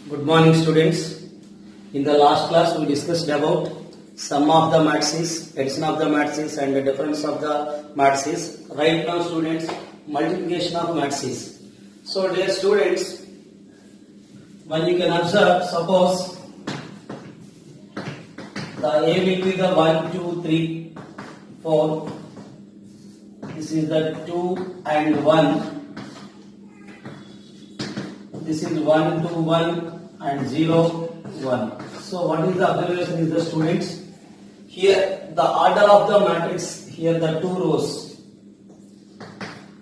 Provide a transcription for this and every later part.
Good morning, students. In the last class, we discussed about sum of the matrices, addition of the matrices, and the difference of the matrices. Right now, students, multiplication of matrices. So, dear students, when you can observe, suppose the A will be the 1, 2, 3, 4. This is the 2 and 1. This is 1, 2, 1 and 0, 1. So what is the observation is the students? Here the order of the matrix, here the 2 rows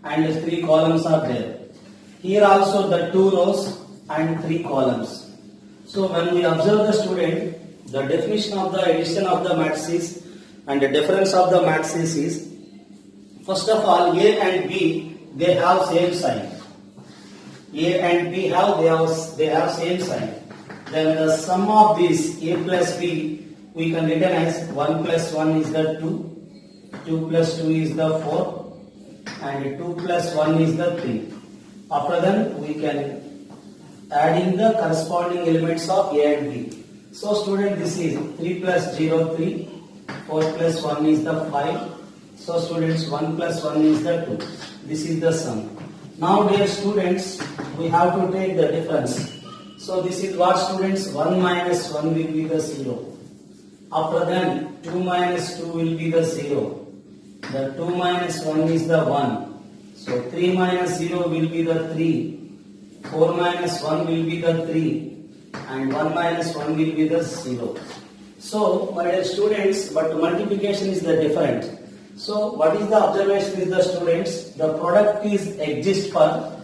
and 3 columns are there. Here also the 2 rows and 3 columns. So when we observe the student, the definition of the addition of the matrices and the difference of the matrices is, first of all, A and B, they have same sign. A and B they have same sign. Then the sum of these A plus B we can written as 1 plus 1 is the 2, 2 plus 2 is the 4, and 2 plus 1 is the 3. After that we can add in the corresponding elements of A and B. So student, this is 3 plus 0 3, 4 plus 1 is the 5. So students, 1 plus 1 is the 2. This is the sum. Now dear students, we have to take the difference. So this is what students, 1 minus 1 will be the 0. After that 2 minus 2 will be the 0. The 2 minus 1 is the 1. So 3 minus 0 will be the 3. 4 minus 1 will be the 3. And 1 minus 1 will be the 0. So my dear students, but multiplication is the different. So what is the observation is the students? The product is exist for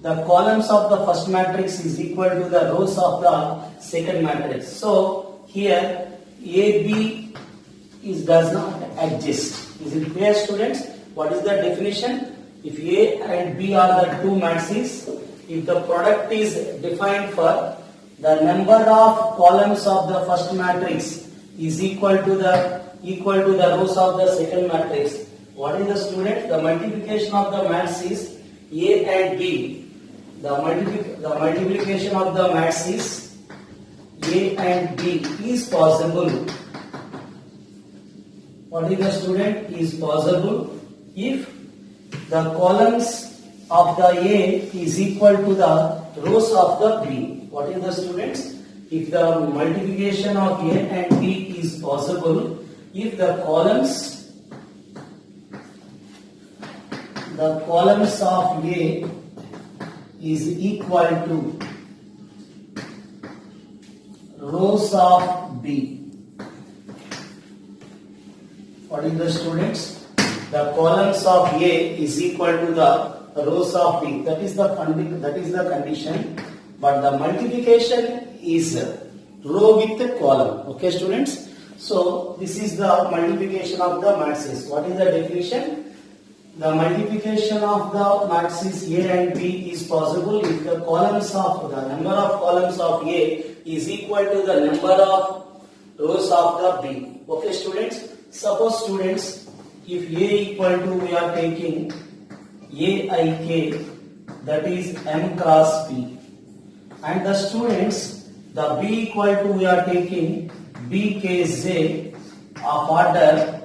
the columns of the first matrix is equal to the rows of the second matrix. So here AB does not exist. Is it clear, students? What is the definition? If A and B are the two matrices, if the product is defined for the number of columns of the first matrix is equal to the rows of the second matrix. What is the student? The multiplication of the matrices A and B. The multiplication of the matrices A and B is possible. What is the student? Is possible if the columns of the A is equal to the rows of the B. What is the students? If the multiplication of A and B is possible, if the columns of A is equal to rows of B. What is the students? The columns of A is equal to the rows of B. That is the condition. But the multiplication is row with a column. Okay, students? So this is the multiplication of the matrices. What is the definition? The multiplication of the matrices A and B is possible if the number of columns of A is equal to the number of rows of the B. Okay, students? Suppose students, if A equal to, we are taking AIK, that is M cross B, and the students, the B equal to, we are taking BKJ of order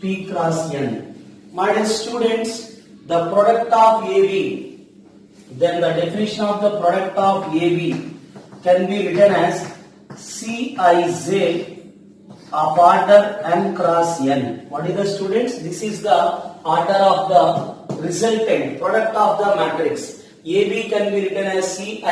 P cross N. My dear students, the product of AB, then the definition of the product of AB can be written as Cij of order M cross N. What is the students? This is the order of the resultant product of the matrix. AB can be written as Cij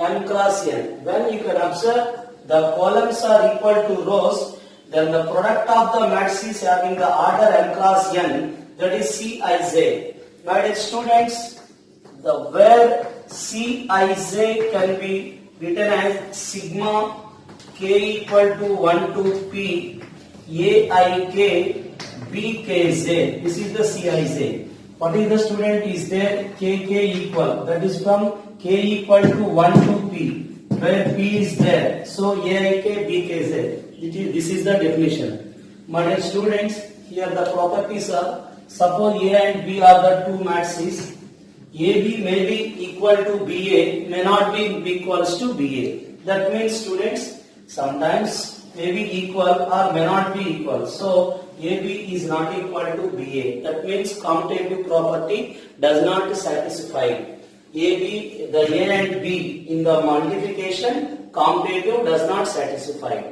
M cross N. When you can observe the columns are equal to rows, then the product of the matrices having the order M cross N, that is Cij. My dear students, the where Cij can be written as sigma k equal to 1 to P Aik Bkj. This is the Cij. What is the student? Is there Kk equal? That is from k equal to 1 to P, where P is there. So Aik Bkj. This is the definition. My dear students, here the properties are, suppose A and B are the two matrices, AB may be equal to BA, may not be equals to BA. That means students, sometimes may be equal or may not be equal. So AB is not equal to BA. That means commutative property does not satisfy. AB, the A and B in the multiplication, commutative does not satisfy.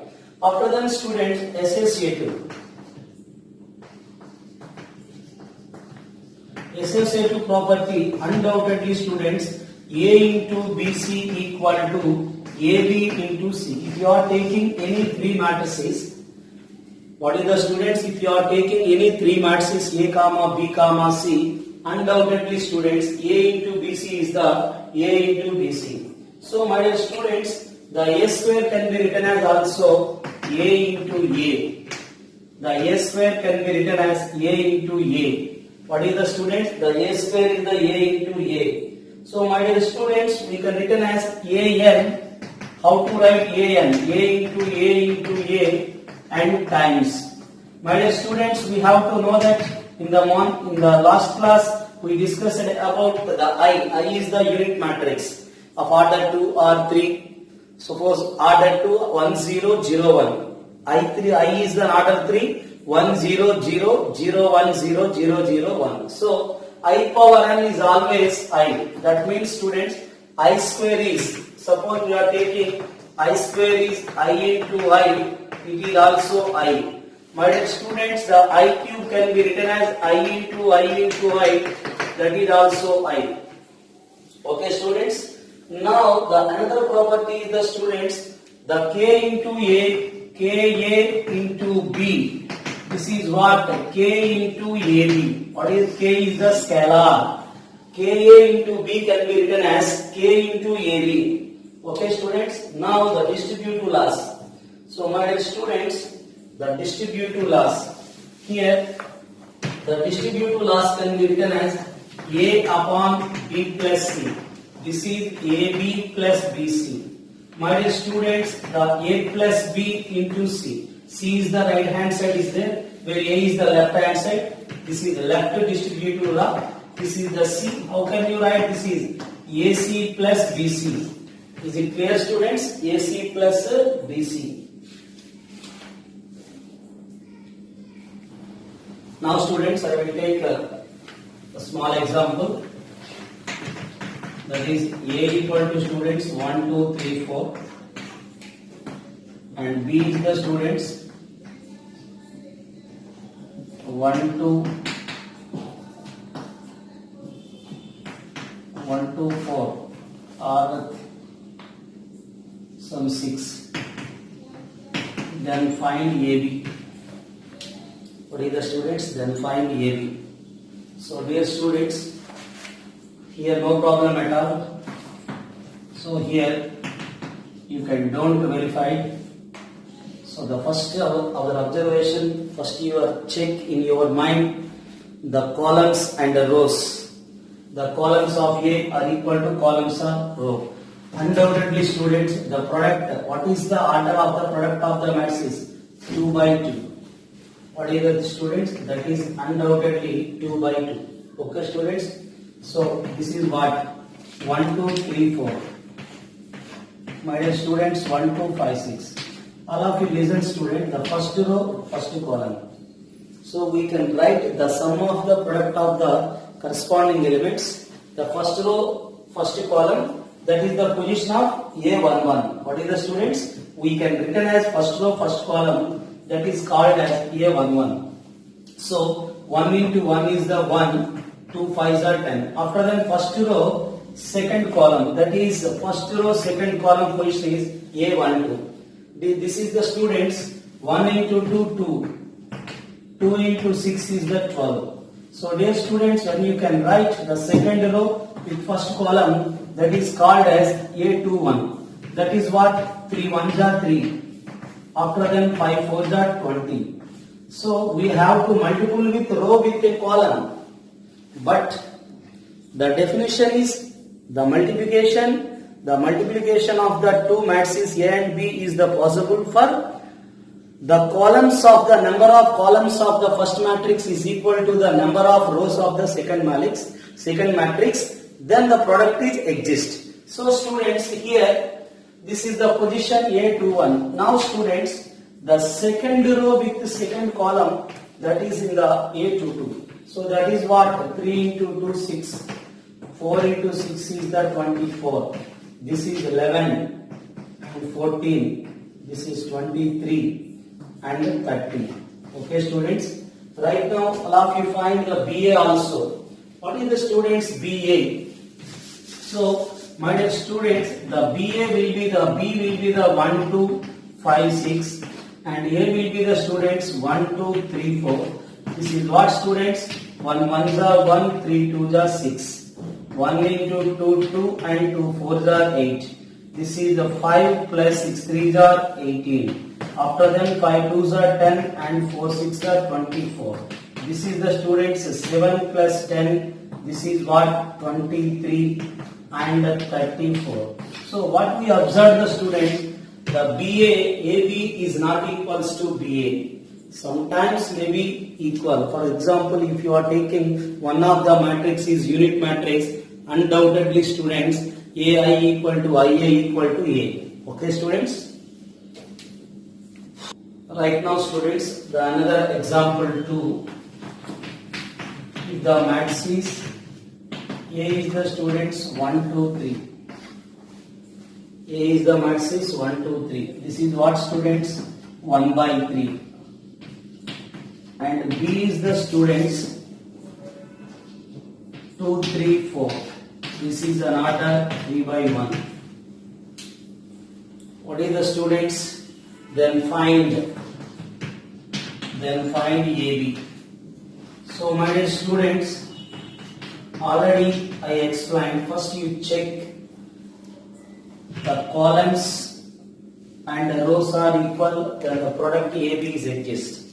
After that, students, associative. Associative property, undoubtedly students, A into BC equal to AB into C. If you are taking any three matrices, what is the students? If you are taking any three matrices A comma B comma C, undoubtedly students, A into BC is the A into BC. So my dear students, the A square can be written as also A into A. The A square can be written as A into A. What is the students? The A square is the A into A. So my dear students, we can written as AN. How to write AN? A into A and times. My dear students, we have to know that in the last class we discussed about the I. I is the unit matrix of order 2 or 3. Suppose order 2 1 0 0 1. I is the order 3 1 0 0 0 1 0 0 0 1. So I power n is always I. That means students, I square is, suppose we are taking I square is I into I, it is also I. My dear students, the I cube can be written as I into I, that is also I. Okay students, now the another property is the students, the K into A, KA into B. This is what? K into AB. What is K? Is the scalar. KA into B can be written as K into AB. Okay students, now the distributive laws. So my dear students, the distributive laws. Here the distributive laws can be written as A upon B plus C. This is AB plus BC. My dear students, the A plus B into C. C is the right hand side is there, where A is the left hand side. This is the left distributive law. This is the C. How can you write? This is AC plus BC. Is it clear students? AC plus BC. Now students, I will take a small example. That is A equal to students 1, 2, 3, 4 and B is the students 1, 2, 4 or some 6. Then find AB. What is the students? Then find AB. So dear students, here no problem at all. So here you can don't verify it. So the first our observation, first you are check in your mind the columns and the rows. The columns of A are equal to columns of row. Undoubtedly students, the product, what is the order of the product of the matrices? 2 by 2. What is the students? That is undoubtedly 2 by 2. Okay students? So this is what? 1, 2, 3, 4. My dear students, 1, 2, 5, 6. All of you listen student, the first row, first column. So we can write the sum of the product of the corresponding elements. The first row, first column, that is the position of A11. What is the students? We can written as first row, first column, that is called as A11. So 1 into 1 is the 1, 2 5s are 10. After that first row, second column, that is first row, second column position is A12. This is the students 1 into 2, 2. 2 into 6 is the 12. So dear students, when you can write the second row with first column, that is called as A21. That is what? 3 1s are 3. After then 5 4s are 20. So we have to multiply with row with a column. But the definition is the multiplication of the two matrices A and B is the possible for the columns of the number of columns of the first matrix is equal to the number of rows of the second matrix then the product is exist. So students, here this is the position A21. Now students, the second row with the second column, that is in the A22. So that is what? 3 into 2 6. 4 into 6 is the 24. This is 11 and 14. This is 23 and 30. Okay students. Right now all of you find the BA also. What is the students BA? So my dear students, the BA will be the B will be the 1 2 5 6 and A will be the students 1 2 3 4. This is what students? 1 1s are 1, 3 2s are 6. 1 into 2 2 and 2 4s are 8. This is the 5 plus 6 3s are 18. After them 5 2s are 10 and 4 6 are 24. This is the students 7 plus 10. This is what? 23 and 34. So what we observe the students, the BA, AB is not equals to BA. Sometimes may be equal. For example, if you are taking one of the matrix is unit matrix, undoubtedly students, AI equal to IA equal to A. Okay students? Right now students, the another example 2. If the matrix is A is the students 1 2 3. A is the matrix 1 2 3. This is what students? 1 by 3. And B is the students 2 3 4. This is an order 3 by 1. What is the students? Then find AB. So my dear students, already I explained. First you check the columns and the rows are equal, then the product AB is exist.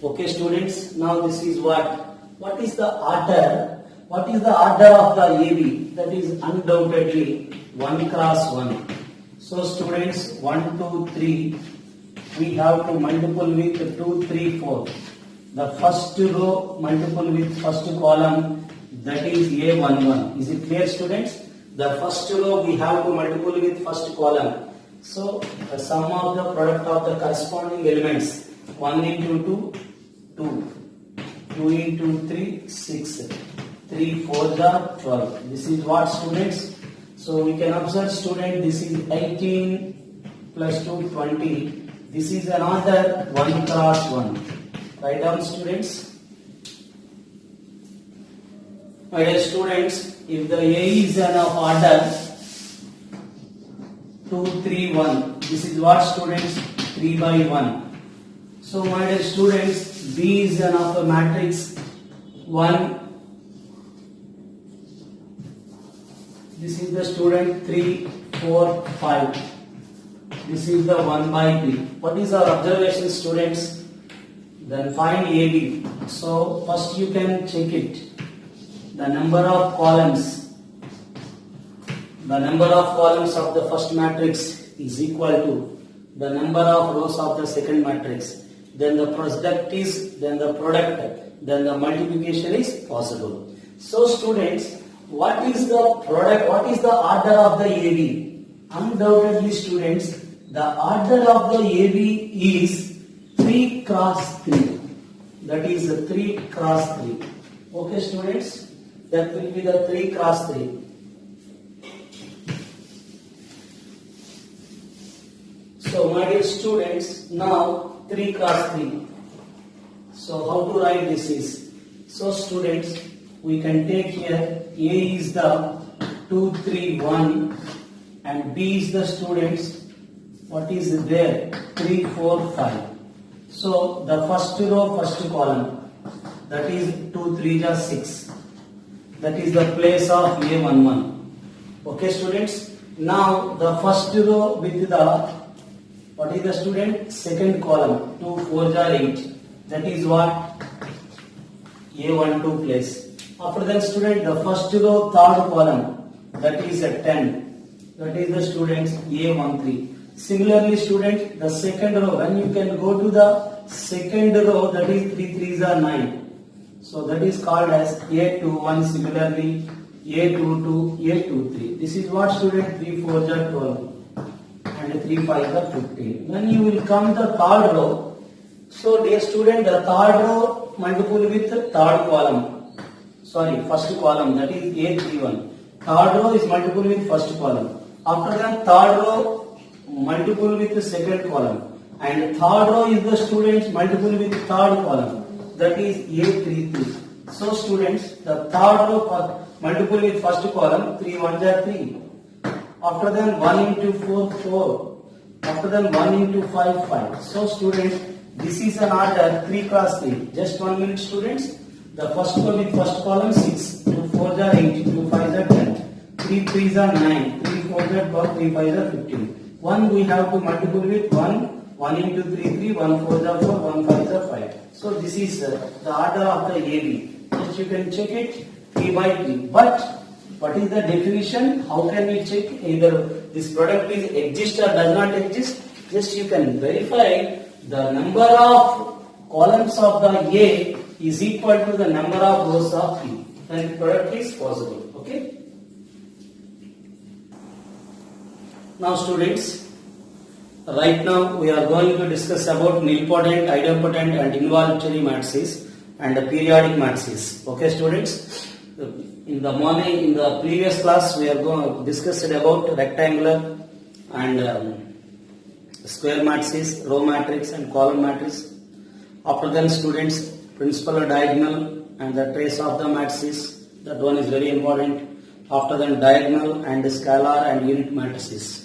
Okay students, now this is what is the order? What is the order of the AB? That is undoubtedly 1 cross 1. So students, 1 2 3, we have to multiple with 2 3 4. The first row multiple with first column, that is A11. Is it clear students? The first row we have to multiple with first column. So the sum of the product of the corresponding elements, 1 into 2, 2. 2 into 3, 6. 3 4 the 12. This is what students? So we can observe student, this is 18 plus 2, 20. This is another 1 cross 1. Write down students. My dear students, if the A is an of order 2 3 1, this is what students? 3 by 1. So my dear students, B is an of a matrix 1. This is the student 3 4 5. This is the 1 by 3. What is our observation students? Then find AB. So first you can check it. The number of columns of the first matrix is equal to the number of rows of the second matrix. Then the product, then the multiplication is possible. So students, what is the product? What is the order of the AB? Undoubtedly students, the order of the AB is 3 cross 3. That is 3 cross 3. Okay students? That will be the 3 cross 3. So my dear students, now 3 cross 3. So how to write this is? So students, we can take here A is the 2 3 1 and B is the students, what is there? 3 4 5. So the first row, first column, that is 2 3 is 6. That is the place of A11. Okay students? Now the first row with the, what is the student? Second column, 2 4 are 8. That is what? A12 place. After that student, the first row, third column, that is a 10. That is the students A13. Similarly student, the second row, when you can go to the second row, that is 3 3s are 9. So that is called as A21. Similarly, A22, A23. This is what student? 3 4s are 12 and 3 5s are 15. Then you will come the third row. So dear student, the third row multiple with the third column. Sorry, first column, that is A31. Third row is multiple with first column. After that, third row multiple with the second column. And third row is the students multiple with third column. That is A33. So students, the third row multiple with first column, 3 1s are 3. After that 1 into 4, 4. After that 1 into 5, 5. So students, this is an order 3 cross 3. Just 1 minute students. The first row with first column 6. 2 4s are 8. 2 5s are 10. 3 3s are 9. 3 4s are 12. 3 5s are 15. 1 we have to multiple with 1. 1 into 3, 3, 1 4 are 4, 1 5 are 5. So this is the order of the AB. Just you can check it 3 by 3. But what is the definition? How can we check either this product is exist or does not exist? Just you can verify the number of columns of the A is equal to the number of rows of B. Then the product is possible. Okay. Now students, right now we are going to discuss about nilpotent, idempotent and involuntary matrices and the periodic matrices. Okay students, in the morning, in the previous class we are going to discuss about rectangular and square matrices, row matrix and column matrix. After then students, principal or diagonal and the trace of the matrices, that one is very important. After then diagonal and scalar and unit matrices.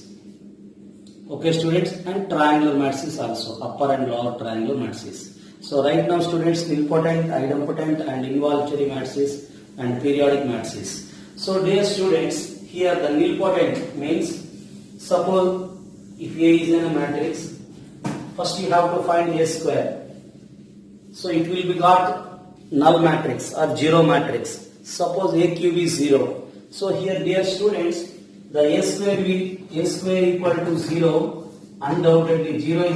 Okay students, and triangular matrices also, upper and lower triangular matrices. So right now students, nilpotent, idempotent and involuntary matrices and periodic matrices. So dear students, here the nilpotent means, suppose if A is in a matrix, first you have to find A square. So it will be got null matrix or zero matrix. Suppose A cube is 0. So here dear students, the A square equal to 0, undoubtedly 0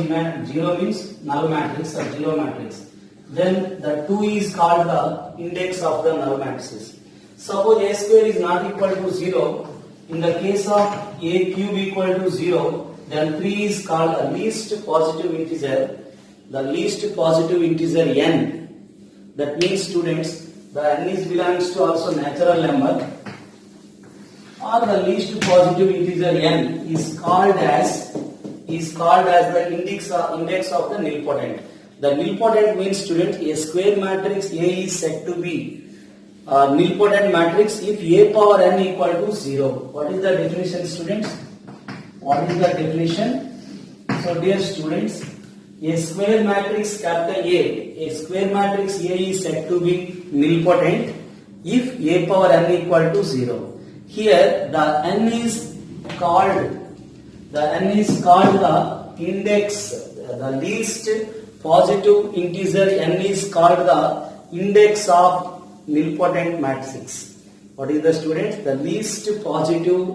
means null matrix or zero matrix. Then the 2 is called the index of the null matrices. Suppose A square is not equal to 0, in the case of A cube equal to 0, then 3 is called the least positive integer, n. That means students, the n is belongs to also natural number, or the least positive integer n is called as the index of the nilpotent. The nilpotent means student, a square matrix A is said to be nilpotent matrix if A power n equal to 0. What is the definition students? What is the definition? So dear students, a square matrix capital A square matrix A is said to be nilpotent if A power n equal to 0. Here the n is called the index, the least positive integer n is called the index of nilpotent matrix. What is the student? The least positive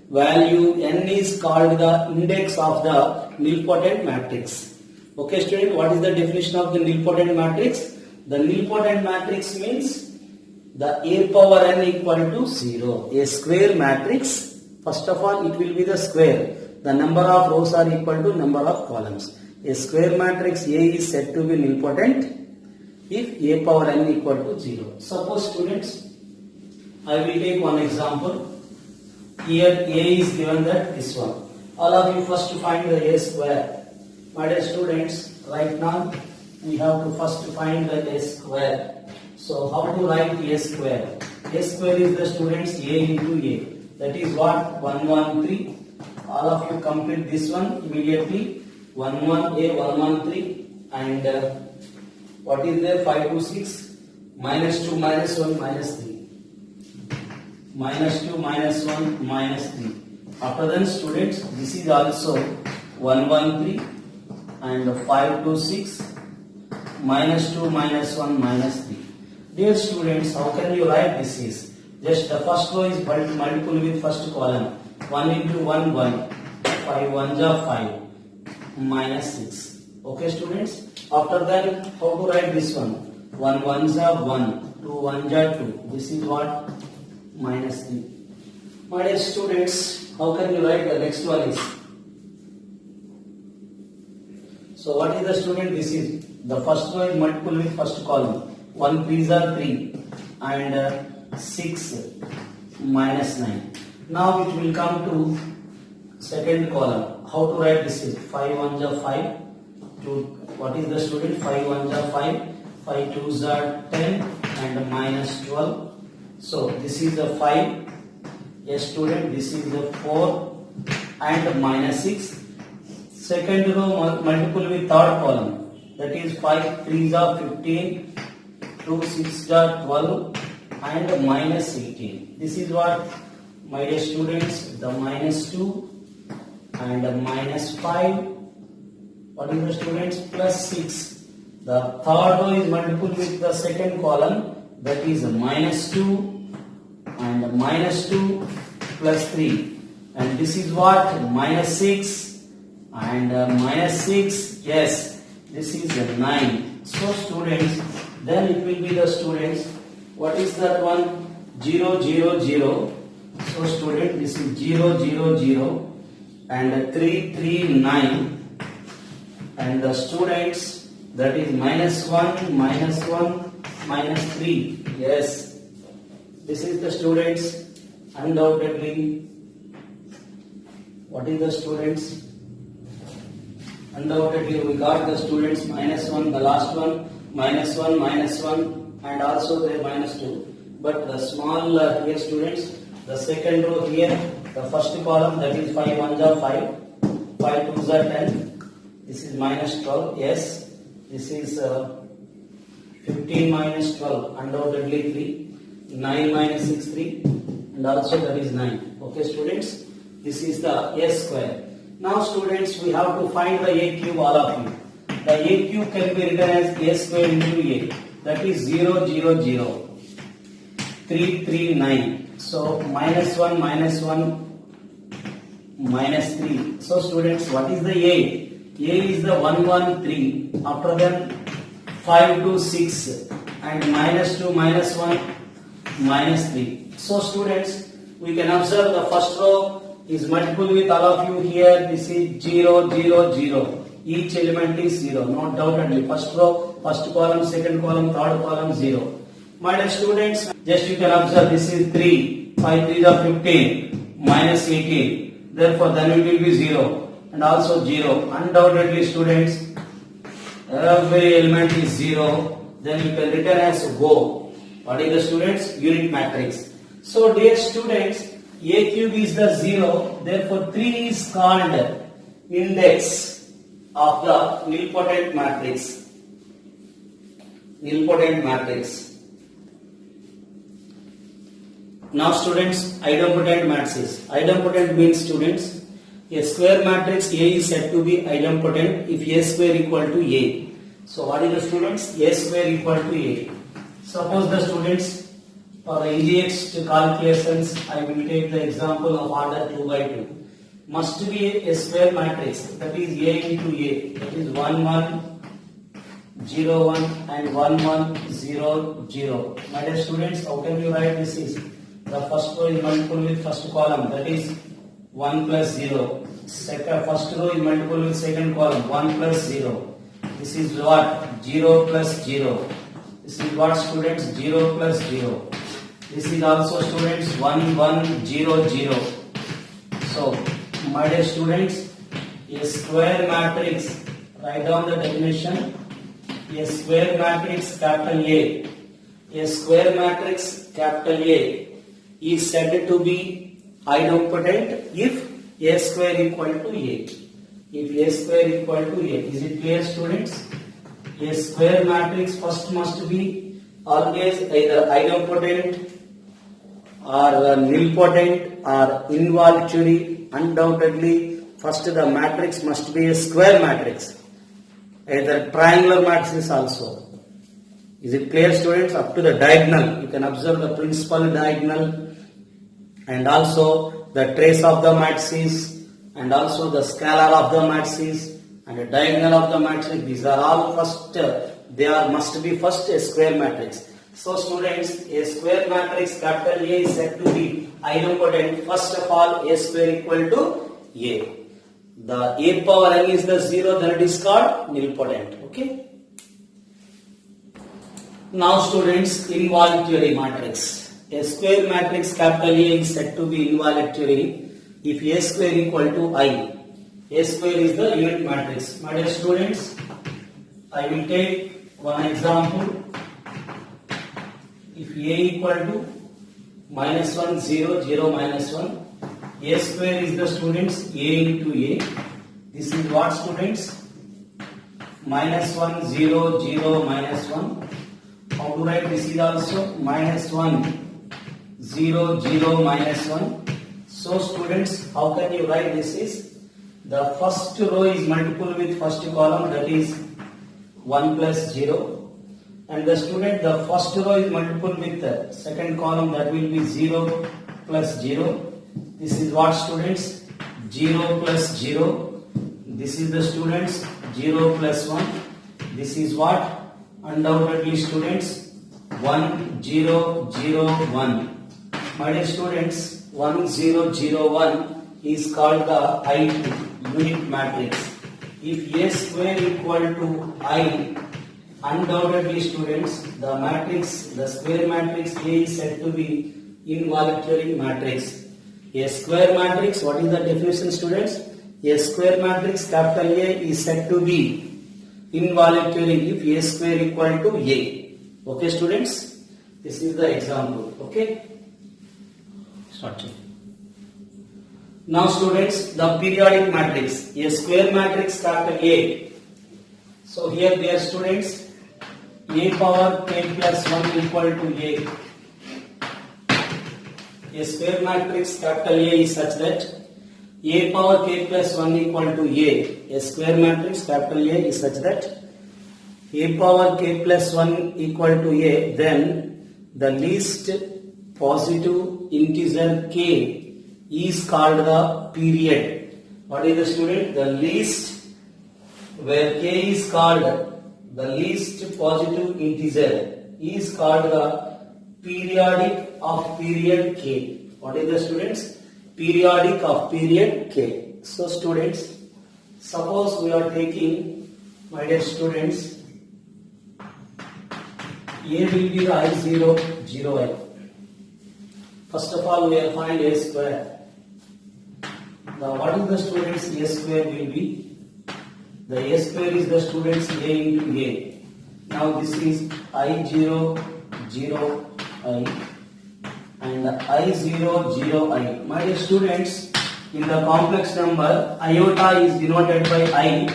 value n is called the index of the nilpotent matrix. Okay student, what is the definition of the nilpotent matrix? The nilpotent matrix means the A power n equal to 0. A square matrix, first of all it will be the square. The number of rows are equal to number of columns. A square matrix A is said to be nilpotent if A power n equal to 0. Suppose students, I will take one example. Here A is given that this one. All of you first find the A square. My dear students, right now we have to first find the A square. So how to write A square? A square is the students A into A. That is what? 113. All of you complete this one immediately. 11A, 113 and what is there? 526 minus 2 minus 1 minus 3. Minus 2 minus 1 minus 3. After then students, this is also 113 and 526 minus 2 minus 1 minus 3. Dear students, how can you write this is? Just the first row is multiple with first column. 1 into 1, 1. 5 1s are 5. Minus 6. Okay students? After that, how to write this one? 1 1s are 1. 2 1s are 2. This is what? minus 3. My dear students, how can you write the next one is? So what is the student? This is the first row is multiple with first column. 1 3s are 3 and 6 minus 9. Now it will come to second column. How to write this is 5 1s are 5. What is the student? 5 1s are 5. 5 2s are 10 and minus 12. So this is the 5. Yes student, this is the 4 and minus 6. Second row multiple with third column. That is 5 3s are 15. 2 6s are 12 and minus 18. This is what, my dear students, the minus 2 and minus 5. What is the students? Plus 6. The third row is multiple with the second column. That is minus 2 and minus 2 plus 3. And this is what? Minus 6 and minus 6. Yes, this is 9. So students, then it will be the students. What is that one? 0 0 0. So student, this is 0 0 0 and 3 3 9. And the students, that is minus 1 minus 3. Yes, this is the students. Undoubtedly, what is the students? Undoubtedly we got the students minus 1, the last one minus 1 and also the minus 2. But the small here students, the second row here, the first column, that is 5 1s are 5, 5 2s are 10. This is minus 12. Yes, this is 15 minus 12, undoubtedly 3. 9 minus 6 3 and also that is 9. Okay students, this is the a square. Now students, we have to find the a cube, all of you. The a cube can be written as a square into a, that is 0 0 0 3 3 9. So minus 1 minus 3. So students, what is the a? A is the 1 1 3. After that 5 2 6 and minus 2 minus 1 minus 3. So students, we can observe the first row is multiple with all of you here. This is 0 0 0. Each element is 0. No doubt only. First row, first column, second column, third column 0. My dear students, just you can observe this is 3. 5 3s are 15 minus 18. Therefore then it will be 0 and also 0. Undoubtedly students, every element is 0. Then you can written as go. What is the students? Unit matrix. So dear students, a cube is the 0. Therefore 3 is called index of the nilpotent matrix. Nilpotent matrix. Now students, idempotent matrices. Idempotent means students, a square matrix A is said to be idempotent if A square equal to A. So what is the students? A square equal to A. Suppose the students, for the easiest calculations, I will take the example of order 2 by 2. Must be a square matrix, that is A into A, that is 1 1 0 1 and 1 1 0 0. My dear students, how can you write this is? The first row is multiple with first column, that is 1 plus 0. First row is multiple with second column, 1 plus 0. This is what? 0 plus 0. This is what students? 0 plus 0. This is also students 1 1 0 0. So my dear students, a square matrix, write down the definition. A square matrix capital A. A square matrix capital A is said to be idempotent if A square equal to A. If A square equal to A. Is it clear students? A square matrix first must be always either idempotent or nilpotent or involutory. Undoubtedly, first the matrix must be a square matrix. Either triangular matrix also. Is it clear students? Up to the diagonal. You can observe the principal diagonal and also the trace of the matrices and also the scalar of the matrices and the diagonal of the matrix. These are all first, they are must be first a square matrix. So students, a square matrix capital A is said to be idempotent. First of all, A square equal to A. The A power n is the 0, then it is called nilpotent. Okay. Now students, involutory matrix. A square matrix capital A is said to be involutory if A square equal to I. A square is the unit matrix. My dear students, I will take one example. If A equal to minus 1, 0, 0, minus 1, A square is the students A into A. This is what students? Minus 1, 0, 0, minus 1. How to write this is also minus 1, 0, 0, minus 1. So students, how can you write this is? The first row is multiple with first column, that is 1 plus 0. And the student, the first row is multiple with the second column, that will be 0 plus 0. This is what students? 0 plus 0. This is the students 0 plus 1. This is what? Undoubtedly students 1, 0, 0, 1. My dear students, 1, 0, 0, 1 is called the I2 unit matrix. If A square equal to I, undoubtedly students, the matrix, the square matrix A is said to be involutory matrix. A square matrix, what is the definition students? A square matrix capital A is said to be involutory if A square equal to A. Okay students, this is the example. Okay, start. Now students, the periodic matrix, a square matrix capital A. So here dear students, A power k plus 1 equal to A. A square matrix capital A is such that A power k plus 1 equal to A. A square matrix capital A is such that A power k plus 1 equal to A, then the least positive integer k is called the period. What is the student? The least, where k is called the least positive integer, is called the periodic of period k. What is the students? Periodic of period k. So students, suppose we are taking, my dear students, A will be the I0, 0i. First of all, we will find A square. Now, what is the students A square will be? The A square is the students A into A. Now, this is I0, 0i and I0, 0i. My dear students, in the complex number, iota is denoted by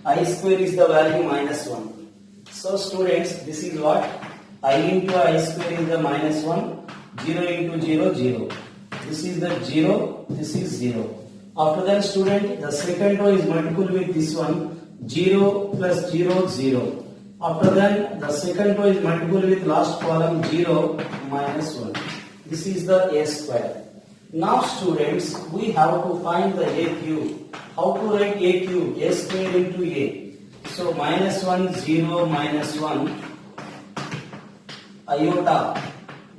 I square is the value minus 1. So students, this is what? I into I square is the minus 1, 0 into 0, 0. This is the 0, this is 0. After that student, the second row is multiple with this one, 0 plus 0, 0. After that, the second row is multiple with last column, 0 minus 1. This is the A square. Now students, we have to find the A cube. How to write A cube? A square into A. So minus 1, 0, minus 1, iota,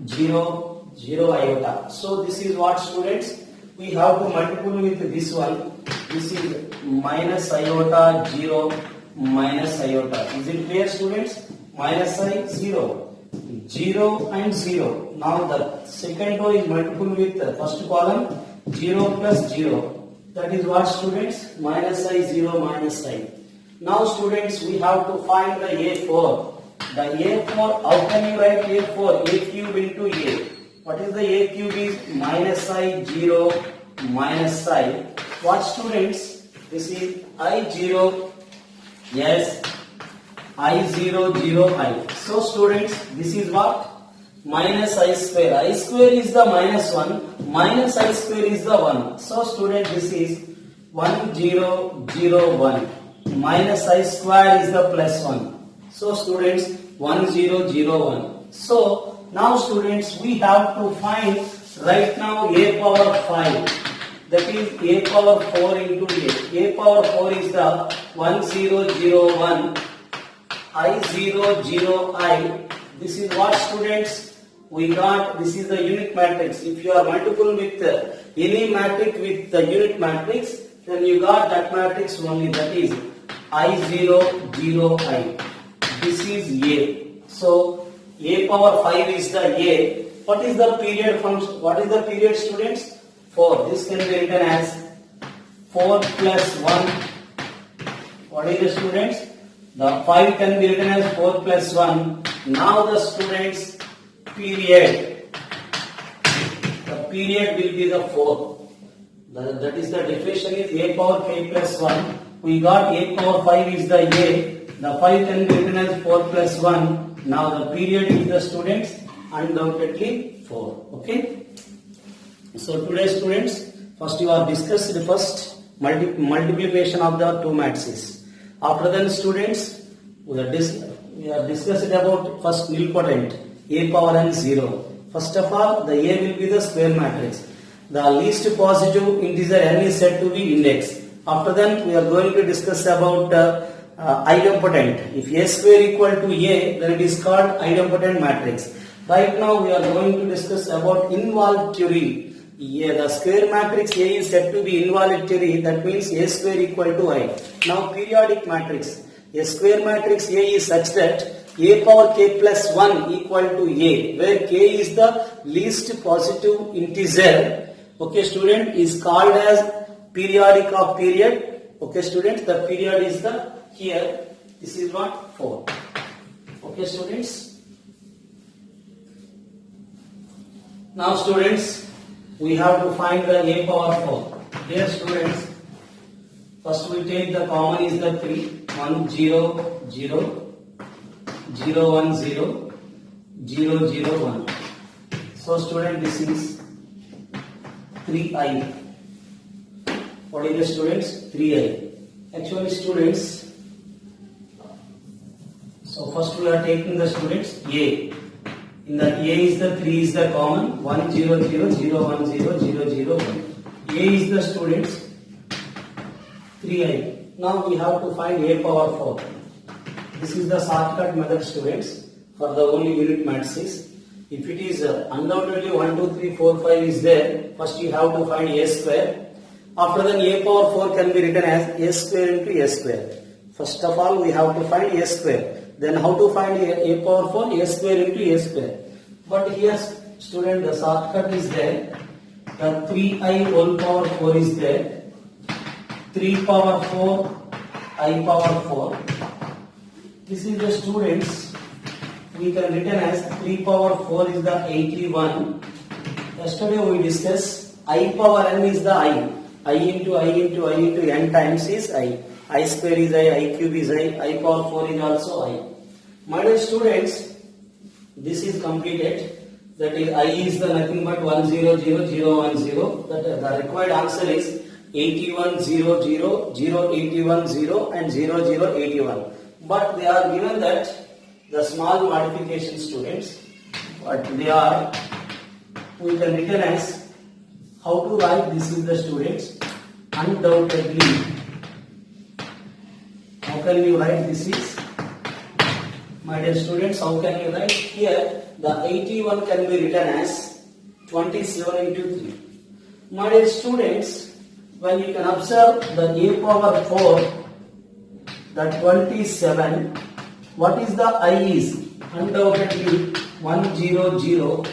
0, 0 iota. So this is what students? We have to multiple with this one. This is minus iota, 0, minus iota. Is it clear students? Minus I, 0, 0 and 0. Now the second row is multiple with the first column, 0 plus 0. That is what students? Minus I, 0, minus I. Now students, we have to find the A4. The A4, how can you write A4? A cube into A. What is the A cube is? Minus I, 0, minus I. What students? This is I0, yes, I0, 0i. So students, this is what? Minus I square. I square is the minus 1, minus I square is the 1. So student, this is 1, 0, 0, 1. Minus I square is the plus 1. So students, 1, 0, 0, 1. So now students, we have to find right now A power 5. That is A power 4 into A. A power 4 is the 1, 0, 0, 1. I0, 0, I. This is what students we got. This is the unit matrix. If you are multiple with any matrix with the unit matrix, then you got that matrix only, that is I0, 0, I. This is A. So A power 5 is the A. What is the period function? What is the period, students? 4. This can be written as 4 plus 1. What is the students? The 5 can be written as 4 plus 1. Now the students period. The period will be the 4. That is the definition is A power k plus 1. We got A power 5 is the A. The 5 can be written as 4 plus 1. Now the period is the students undoubtedly 4. Okay. So today students, first you are discussed the first multiplication of the two matrices. After then students, we are discussed about first nilpotent A power n 0. First of all, the A will be the square matrix. The least positive integer n is said to be index. After then, we are going to discuss about idempotent. If A square equal to A, then it is called idempotent matrix. Right now, we are going to discuss about involutory. Yeah, the square matrix A is said to be involutory. That means A square equal to I. Now, periodic matrix. A square matrix A is such that A power k plus 1 equal to A, where k is the least positive integer. Okay, student, is called as periodic of period. Okay, students, the period is the here. This is what 4. Okay, students. Now, students, we have to find the A power 4. Dear students, first we take the common is the 3. 1 0 0 0 1 0 0 0 1. So, student, this is 3i. What is the students? 3i. Actually, students, so first we are taking the students A. In the A is the 3 is the common. 1 0 0 0 1 0 0 0 1. A is the students 3i. Now we have to find A power 4. This is the shortcut method, students, for the only unit matrices. If it is undoubtedly 1 2 3 4 5 is there, first you have to find A square. After then A power 4 can be written as A square into A square. First of all, we have to find A square. Then how to find A power 4? A square into A square. But here, student, the shortcut is there. The 3i whole power 4 is there. 3 power 4 I power 4. This is the students. We can written as 3 power 4 is the 81. Yesterday we discussed I power n is the I into I into I into n times is I square is I cube is I power 4 is also I. My dear students, this is completed. That is I is the nothing but 1 0 0 0 1 0. That the required answer is 81 0 0 0 81 0 and 0 0 81. But they are given that the small modification, students, but they are, we can written as how to write this is the students undoubtedly. How can you write this is? My dear students, how can you write? Here the 81 can be written as 27 into 3. My dear students, when you can observe the A power 4, the 27, what is the I is? Undoubtedly 1 0 0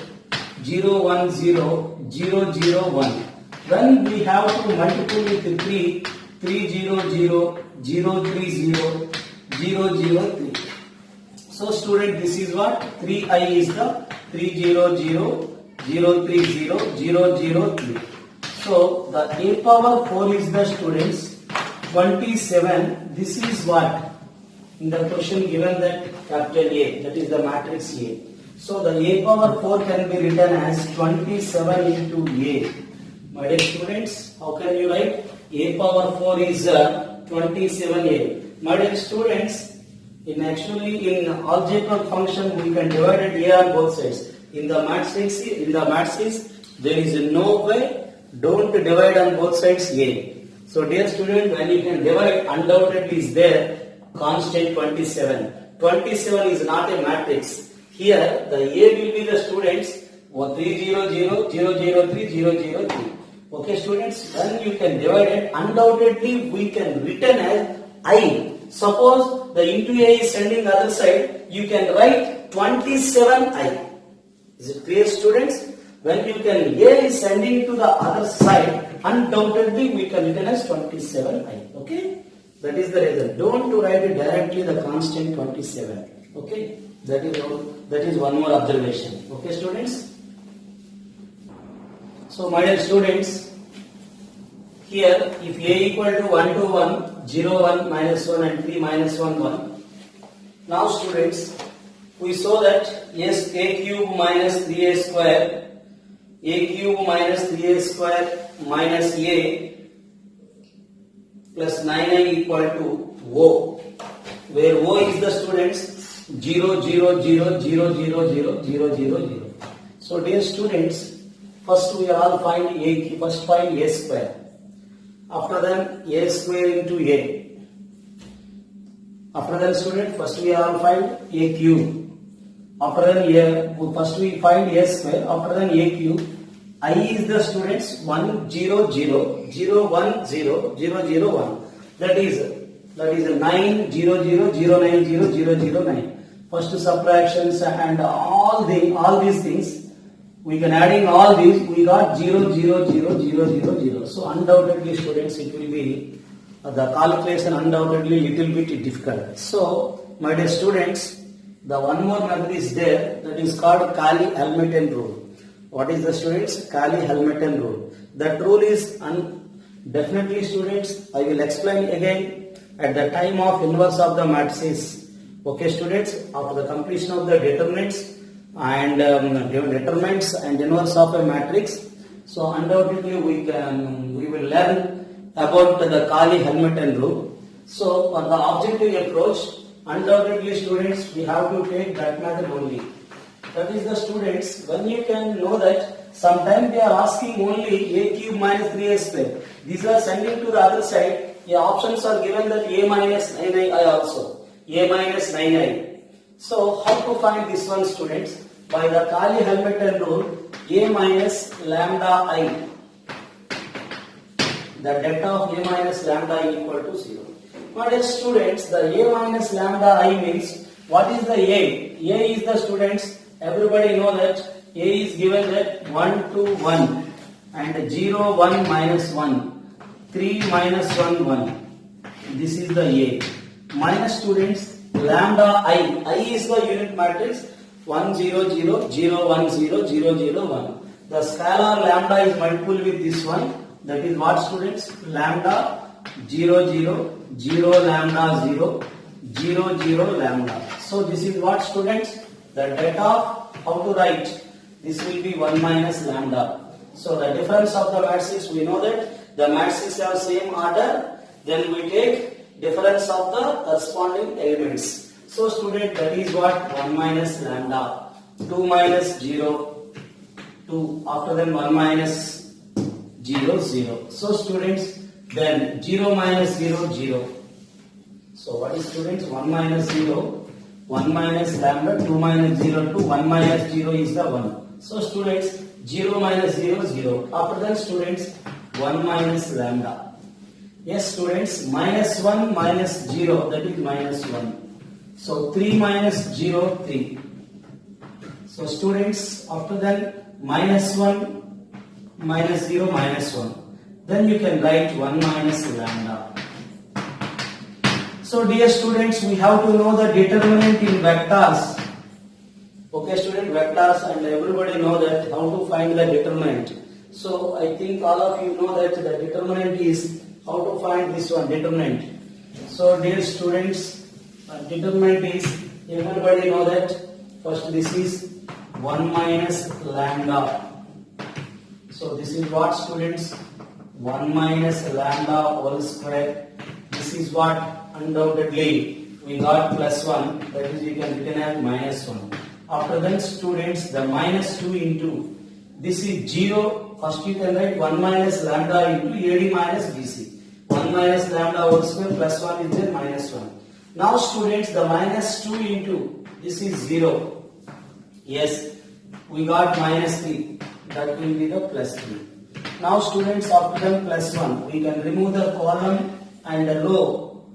0 1 0 0 0 1. Then we have to multiply with 3 3 0 0 0 3 0 0 0 3. So student, this is what 3i is the 3 0 0 0 3 0 0 0 3. So the A power 4 is the students 27. This is what in the question given that capital A, that is the matrix A. So the A power 4 can be written as 27 into A. My dear students, how can you write? A power 4 is 27A. My dear students, in algebraic function we can divide A on both sides. In the matrices there is no way, don't divide on both sides A. So dear student, when you can divide, undoubtedly is there constant 27. 27 is not a matrix. Here the A will be the students 300,003,003. Okay students, then you can divide it. Undoubtedly we can written as I. Suppose the into A is sending the other side, you can write 27I. Is it clear students? When you can A is sending to the other side, undoubtedly we can written as 27I. Okay? That is the reason. Don't write it directly the constant 27. Okay? That is one more observation. Okay students? So my dear students, here if A equal to 1 to 1, 0, 1, minus 1 and 3, minus 1, 1. Now students, we saw that yes, A cube minus 3A square, A cube minus 3A square minus A plus 9I equal to O, where O is the students 0, 0, 0, 0, 0, 0, 0, 0, 0. So dear students, first we all find A, first find A square. After that A square into A. After that student, first we all find A cube. After that first we find A square. After that A cube. I is the students 1, 0, 0, 0, 1, 0, 0, 0, 1. That is 9, 0, 0, 0, 9, 0, 0, 0, 9. First subtractions and all these things. We can adding all these, we got 0, 0, 0, 0, 0, 0. So undoubtedly students, it will be, the calculation undoubtedly little bit difficult. So my dear students, the one more method is there, that is called Cayley-Hamilton rule. What is the students? Cayley-Hamilton rule. That rule is, definitely students, I will explain again at the time of inverse of the matrices. Okay students, after the completion of the determinants and determinants and inverse of a matrix. So undoubtedly we will learn about the Cayley-Hamilton rule. So for the objective approach, undoubtedly students, we have to take that method only. That is the students, when you can know that sometimes they are asking only A cube minus 3A square. These are sending to the other side. The options are given that A minus 9I also. A minus 9I. So how to find this one students? By the Cayley-Hamilton rule, A minus lambda I. The delta of A minus lambda I equal to 0. My dear students, the A minus lambda I means, what is the A? A is the students, everybody know that A is given that 1 to 1 and 0, 1, minus 1, 3, minus 1, 1. This is the A. Minus students, lambda I. I is the unit matrix 1, 0, 0, 0, 1, 0, 0, 0, 1. The scalar lambda is multiple with this one. That is what students? Lambda 0, 0, 0, lambda 0, 0, 0, lambda. So this is what students? The data of how to write. This will be 1 minus lambda. So the difference of the matrices, we know that the matrices have same order. Then we take difference of the corresponding elements. So student, that is what? 1 minus lambda. 2 minus 0, 2. After then 1 minus 0, 0. So students, then 0 minus 0, 0. So what is students? 1 minus 0, 1 minus lambda, 2 minus 0, 2, 1 minus 0 is the 1. So students, 0 minus 0, 0. After that students, 1 minus lambda. Yes students, minus 1 minus 0, that is minus 1. So 3 minus 0, 3. So students, after that minus 1 minus 0 minus 1. Then you can write 1 minus lambda. So dear students, we have to know the determinant in vectors. Okay student, vectors, and everybody know that how to find the determinant. So I think all of you know that the determinant is how to find this one, determinant. So dear students, determinant is, everybody know that first this is 1 minus lambda. So this is what students? 1 minus lambda whole square. This is what? Undoubtedly we got plus 1, that is you can written as minus 1. After that students, the minus 2 into, this is 0. First you can write 1 minus lambda into AD minus BC. 1 minus lambda whole square plus 1 is there, minus 1. Now students, the minus 2 into, this is 0. Yes, we got minus 3. That will be the plus 3. Now students, after them plus 1, we can remove the column and the row,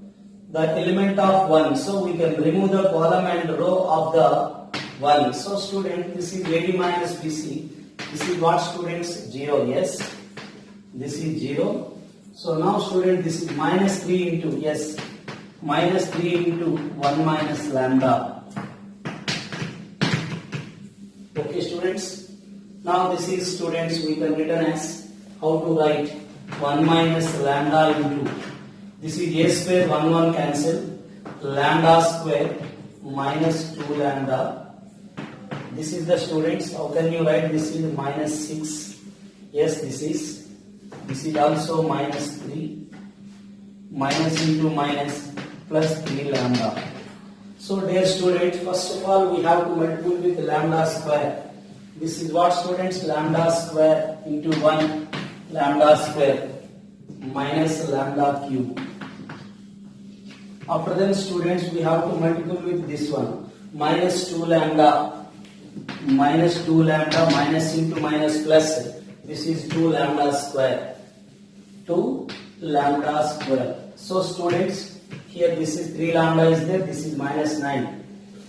the element of 1. So we can remove the column and row of the 1. So student, this is AD minus BC. This is what students? 0. Yes, this is 0. So now student, this is minus 3 into, yes, minus 3 into 1 minus lambda. Okay students. Now this is students, we can written as how to write 1 minus lambda into, this is a square, 1 cancel, lambda square minus 2 lambda. This is the students, how can you write? This is minus 6. Yes, this is also minus 3, minus into minus plus 3 lambda. So dear students, first of all we have to multiply with lambda square. This is what students? Lambda square into 1 lambda square minus lambda cube. After then students, we have to multiply with this one, minus 2 lambda, minus 2 lambda, minus into minus plus, this is 2 lambda square, 2 lambda square. So students, here this is 3 lambda is there, this is minus 9.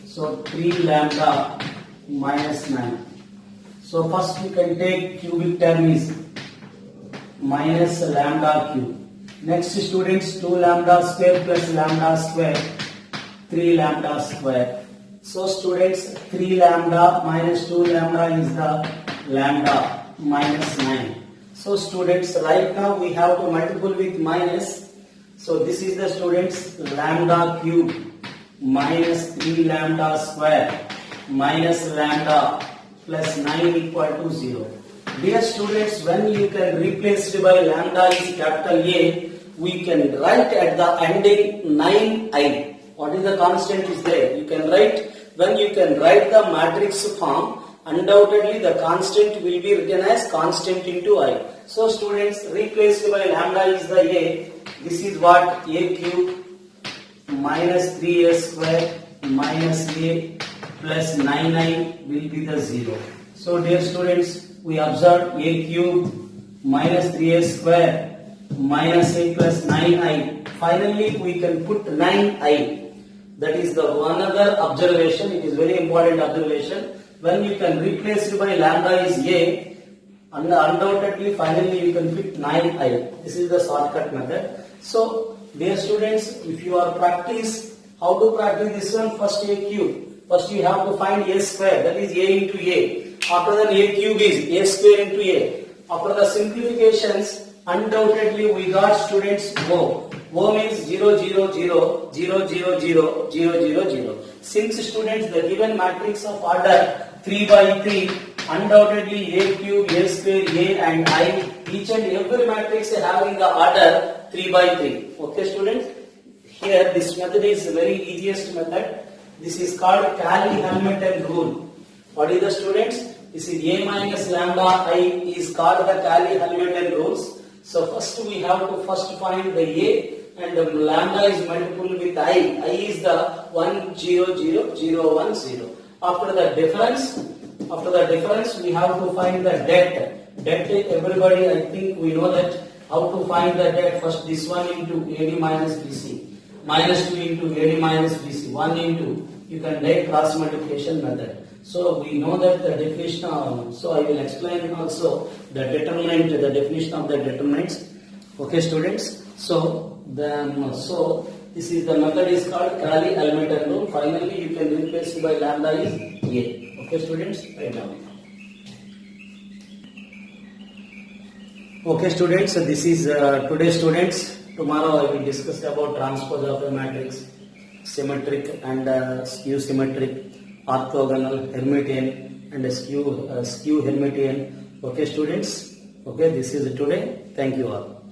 So 3 lambda minus 9. So first we can take cubic term is minus lambda cube. Next students, 2 lambda square plus lambda square, 3 lambda square. So students, 3 lambda minus 2 lambda is the lambda minus 9. So students, right now we have to multiply with minus. So this is the students lambda cube minus 3 lambda square minus lambda plus 9 equal to 0. Dear students, when you can replace by lambda is capital A, we can write at the ending 9i. What is the constant is there? You can write, when you can write the matrix form, undoubtedly the constant will be written as constant into I. So students, replaced by lambda is the A. This is what? A cube minus 3a square minus a plus 9i will be the 0. So dear students, we observe a cube minus 3a square minus a plus 9i. Finally, we can put 9i. That is the another observation. It is very important observation. When you can replace it by lambda is a, undoubtedly finally you can put 9i. This is the shortcut method. So dear students, if you are practice, how to practice this one? First a cube. First you have to find a square, that is a into a. After that a cube is a square into a. After the simplifications, undoubtedly we got students O. O means 0, 0, 0, 0, 0, 0, 0, 0, 0. Since students the given matrix of order 3 by 3, undoubtedly a cube, a square, a and I, each and every matrix having the order 3 by 3. Okay students? Here this method is the very easiest method. This is called Cayley-Hamilton rule. What is the students? This is a minus lambda I is called the Cayley-Hamilton rules. So first we have to first find the a, and the lambda is multiple with I. I is the 1, 0, 0, 0, 1, 0. After the difference we have to find the det. Det everybody, I think we know that how to find the det. First this one into AD minus BC. Minus 2 into AD minus BC. 1 into, you can take cross multiplication method. So we know that the definition, so I will explain also the determinant, the definition of the determinants. Okay students, so this is the method is called Cayley-Hamilton rule. Finally you can replace by lambda is a. Okay students, right now. Okay students, so this is today students. Tomorrow I will discuss about transpose of a matrix, symmetric and skew symmetric, orthogonal, Hermitian and skew Hermitian. Okay students, okay, this is today. Thank you all.